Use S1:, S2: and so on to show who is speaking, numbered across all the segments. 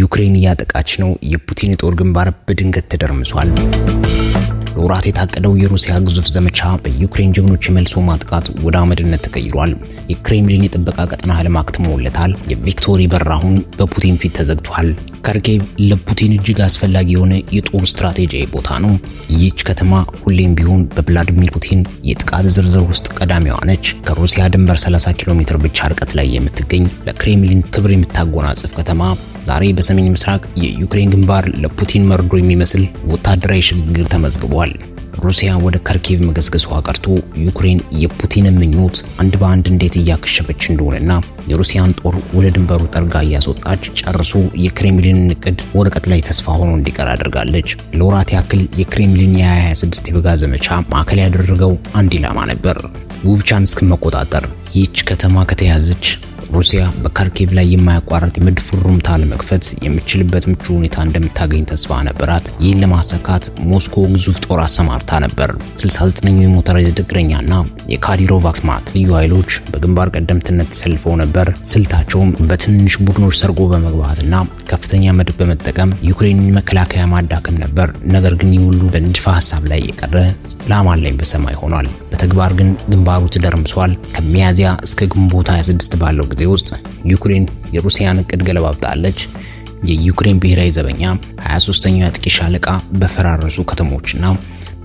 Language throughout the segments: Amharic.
S1: ዩክሬን እያጠቃች ነው። የፑቲን ጦር ግንባር በድንገት ተደርምሷል። ለወራት የታቀደው የሩሲያ ግዙፍ ዘመቻ በዩክሬን ጀግኖች መልሶ ማጥቃት ወደ አመድነት ተቀይሯል። የክሬምሊን የጥበቃ ቀጠና ህልም አክትሞለታል። የቪክቶሪ በር አሁን በፑቲን ፊት ተዘግቷል። ካርኪቭ ለፑቲን እጅግ አስፈላጊ የሆነ የጦር ስትራቴጂያዊ ቦታ ነው። ይህች ከተማ ሁሌም ቢሆን በቭላዲሚር ፑቲን የጥቃት ዝርዝር ውስጥ ቀዳሚዋ ነች። ከሩሲያ ድንበር 30 ኪሎ ሜትር ብቻ ርቀት ላይ የምትገኝ ለክሬምሊን ክብር የምታጎናጽፍ ከተማ ዛሬ በሰሜን ምስራቅ የዩክሬን ግንባር ለፑቲን መርዶ የሚመስል ወታደራዊ ሽግግር ተመዝግቧል። ሩሲያ ወደ ካርኪቭ መገስገሷ ቀርቶ ዩክሬን የፑቲንን ምኞት አንድ በአንድ እንዴት እያከሸፈች እንደሆነና የሩሲያን ጦር ወደ ድንበሩ ጠርጋ እያስወጣች ጨርሶ የክሬምሊንን እቅድ ወረቀት ላይ ተስፋ ሆኖ እንዲቀር አድርጋለች። ለወራት ያክል የክሬምሊን የ2026 የበጋ ዘመቻ ማዕከል ያደረገው አንድ ኢላማ ነበር፣ ቡቻንስክን መቆጣጠር። ይህች ከተማ ከተያዘች ሩሲያ በካርኪቭ ላይ የማያቋርጥ የመድፍ ሩምታ ለመክፈት የምትችልበት ምቹ ሁኔታ እንደምታገኝ ተስፋ ነበራት። ይህን ለማሳካት ሞስኮ ግዙፍ ጦር አሰማርታ ነበር። 69ኛው የሞተራይዝድ እግረኛና የካዲሮቭ አክስማት ልዩ ኃይሎች በግንባር ቀደምትነት ተሰልፈው ነበር። ስልታቸውም በትንሽ ቡድኖች ሰርጎ በመግባትና ከፍተኛ መድፍ በመጠቀም ዩክሬንን መከላከያ ማዳከም ነበር። ነገር ግን ይህ ሁሉ በንድፈ ሐሳብ ላይ የቀረ ላማን ላይ በሰማይ ሆኗል። በተግባር ግን ግንባሩ ተደርምሷል። ከሚያዚያ እስከ ግንቦት 26 ባለው ጊዜ ውስጥ ዩክሬን የሩሲያን እቅድ ገለባብጣለች። የዩክሬን ብሔራዊ ዘበኛ 23ኛው የአጥቂ ሻለቃ በፈራረሱ ከተሞችና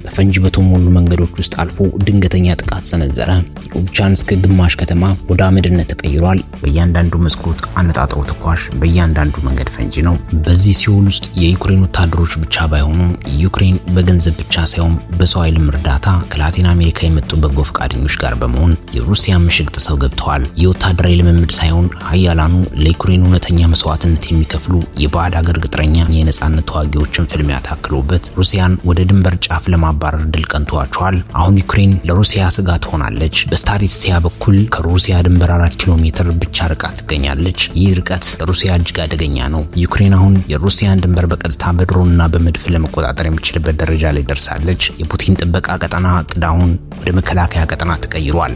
S1: በፈንጂ በተሞሉ መንገዶች ውስጥ አልፎ ድንገተኛ ጥቃት ሰነዘረ። ኦቭቻንስክ ግማሽ ከተማ ወደ አመድነት ተቀይሯል። በእያንዳንዱ መስኮት አነጣጥሮ ተኳሽ፣ በእያንዳንዱ መንገድ ፈንጂ ነው። በዚህ ሲኦል ውስጥ የዩክሬን ወታደሮች ብቻ ባይሆኑ ዩክሬን በገንዘብ ብቻ ሳይሆን በሰው ኃይልም እርዳታ ከላቲን አሜሪካ የመጡ በጎ ፈቃደኞች ጋር በመሆን የሩሲያ ምሽግ ጥሰው ገብተዋል። የወታደራዊ ልምምድ ሳይሆን ኃያላኑ ለዩክሬን እውነተኛ መስዋዕትነት የሚከፍሉ የባዕድ ሀገር ቅጥረኛ የነጻነት ተዋጊዎችን ፍልሚያ ታክሎበት ሩሲያን ወደ ድንበር ጫፍ ለማባረር ድል ቀንቷቸዋል። አሁን ዩክሬን ለሩሲያ ስጋት ሆናለች። በስታሪትሲያ በኩል ከሩሲያ ድንበር 4 ኪሎ ሜትር ብቻ ርቃ ትገኛለች። ይህ ርቀት ለሩሲያ እጅግ አደገኛ ነው። ዩክሬን አሁን የሩሲያን ድንበር በቀጥታ በድሮንና በመድፍ ለመቆጣጠር የሚችልበት ደረጃ ላይ ደርሳለች። የፑቲን ጥበቃ ቀጠና እቅድ አሁን ወደ መከላከያ ቀጠና ተቀይሯል።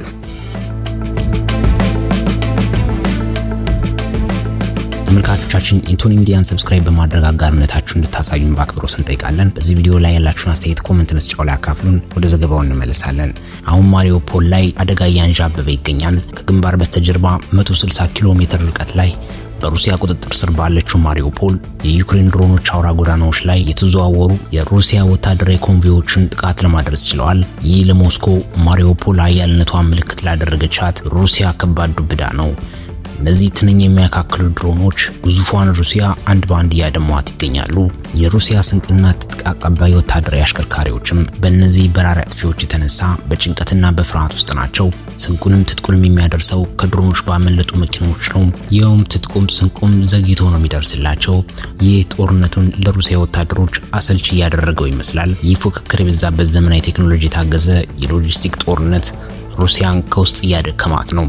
S1: ተመልካቾቻችን ኢንቶኒ ሚዲያን ሰብስክራይብ በማድረግ አጋርነታችሁን እንድታሳዩን በአክብሮት እንጠይቃለን። በዚህ ቪዲዮ ላይ ያላችሁን አስተያየት ኮሜንት መስጫው ላይ አካፍሉን። ወደ ዘገባው እንመለሳለን። አሁን ማሪዮፖል ላይ አደጋ እያንዣበበ ይገኛል። ከግንባር በስተጀርባ 160 ኪሎ ሜትር ርቀት ላይ በሩሲያ ቁጥጥር ስር ባለችው ማሪዮፖል የዩክሬን ድሮኖች አውራ ጎዳናዎች ላይ የተዘዋወሩ የሩሲያ ወታደራዊ ኮንቮዮችን ጥቃት ለማድረስ ችለዋል። ይህ ለሞስኮ ማሪዮፖል ኃያልነቷን ምልክት ላደረገቻት ሩሲያ ከባድ ዱብዳ ነው። እነዚህ ትንኝ የሚያካክሉ ድሮኖች ግዙፏን ሩሲያ አንድ ባንድ እያደሟት ይገኛሉ። የሩሲያ ስንቅና ትጥቅ አቀባይ ወታደራዊ አሽከርካሪዎችም በእነዚህ በራሪ አጥፊዎች የተነሳ በጭንቀትና በፍርሃት ውስጥ ናቸው። ስንቁንም ትጥቁንም የሚያደርሰው ከድሮኖች ባመለጡ መኪኖች ነው። ይኸውም ትጥቁም ስንቁም ዘግይቶ ነው የሚደርስላቸው። ይህ ጦርነቱን ለሩሲያ ወታደሮች አሰልቺ እያደረገው ይመስላል። ይህ ፉክክር የበዛበት ዘመናዊ ቴክኖሎጂ የታገዘ የሎጂስቲክ ጦርነት ሩሲያን ከውስጥ እያደከማት ነው።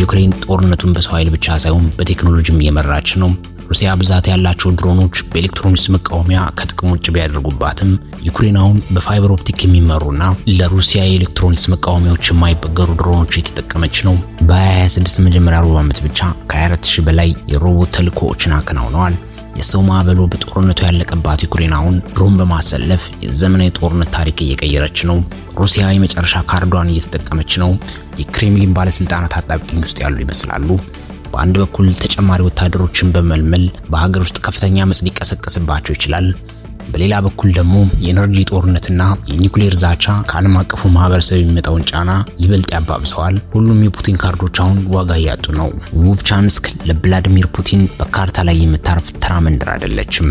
S1: ዩክሬን ጦርነቱን በሰው ኃይል ብቻ ሳይሆን በቴክኖሎጂም እየመራች ነው። ሩሲያ ብዛት ያላቸው ድሮኖች በኤሌክትሮኒክስ መቃወሚያ ከጥቅም ውጭ ቢያደርጉባትም ዩክሬን አሁን በፋይበር ኦፕቲክ የሚመሩና ለሩሲያ የኤሌክትሮኒክስ መቃወሚያዎች የማይበገሩ ድሮኖች የተጠቀመች ነው። በ2026 መጀመሪያ ሩብ ዓመት ብቻ ከ24000 በላይ የሮቦት ተልእኮዎችን አከናውነዋል። የሰው ማዕበሉ በጦርነቱ ያለቀባት ዩክሬን አሁን ድሮን በማሰለፍ የዘመናዊ ጦርነት ታሪክ እየቀየረች ነው። ሩሲያ የመጨረሻ ካርዷን እየተጠቀመች ነው። የክሬምሊን ባለስልጣናት አጣብቂኝ ውስጥ ያሉ ይመስላሉ። በአንድ በኩል ተጨማሪ ወታደሮችን በመልመል በሀገር ውስጥ ከፍተኛ አመጽ ሊቀሰቀስባቸው ይችላል። በሌላ በኩል ደግሞ የኤነርጂ ጦርነትና የኒውክሌር ዛቻ ከዓለም አቀፉ ማህበረሰብ የሚመጣውን ጫና ይበልጥ ያባብሰዋል። ሁሉም የፑቲን ካርዶች አሁን ዋጋ እያጡ ነው። ኦቭቻንስክ ለቭላዲሚር ፑቲን በካርታ ላይ የምታርፍ ተራ መንደር አይደለችም።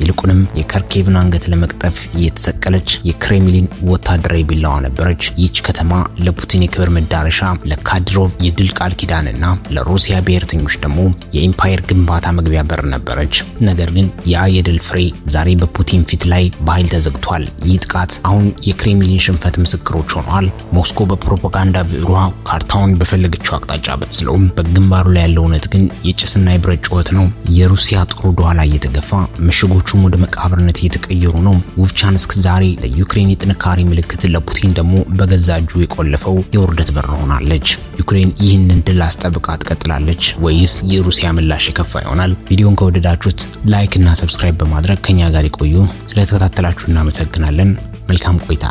S1: ይልቁንም የካርኪቭን አንገት ለመቅጠፍ የተሰቀለች የክሬምሊን ወታደራዊ ቢላዋ ነበረች። ይህች ከተማ ለፑቲን የክብር መዳረሻ፣ ለካዲሮቭ የድል ቃል ኪዳንና ለሩሲያ ብሔርተኞች ደግሞ የኢምፓየር ግንባታ መግቢያ በር ነበረች። ነገር ግን ያ የድል ፍሬ ዛሬ በፑቲን ፊት ላይ በኃይል ተዘግቷል። ይህ ጥቃት አሁን የክሬምሊን ሽንፈት ምስክሮች ሆነዋል። ሞስኮ በፕሮፓጋንዳ ብዕሯ ካርታውን በፈለገችው አቅጣጫ በትስለውም በግንባሩ ላይ ያለው እውነት ግን የጭስና የብረት ጩኸት ነው። የሩሲያ ጦር ወደ ኋላ እየተገፋ ምሽጎቹ ከተሞቹም ወደ መቃብርነት እየተቀየሩ ነው። ቮቭቻንስክ ዛሬ ለዩክሬን የጥንካሬ ምልክት፣ ለፑቲን ደግሞ በገዛ እጁ የቆለፈው የውርደት በር ሆናለች። ዩክሬን ይህንን ድል አስጠብቃ ትቀጥላለች ወይስ የሩሲያ ምላሽ የከፋ ይሆናል? ቪዲዮን ከወደዳችሁት ላይክ እና ሰብስክራይብ በማድረግ ከኛ ጋር ይቆዩ። ስለተከታተላችሁ እናመሰግናለን። መልካም ቆይታ።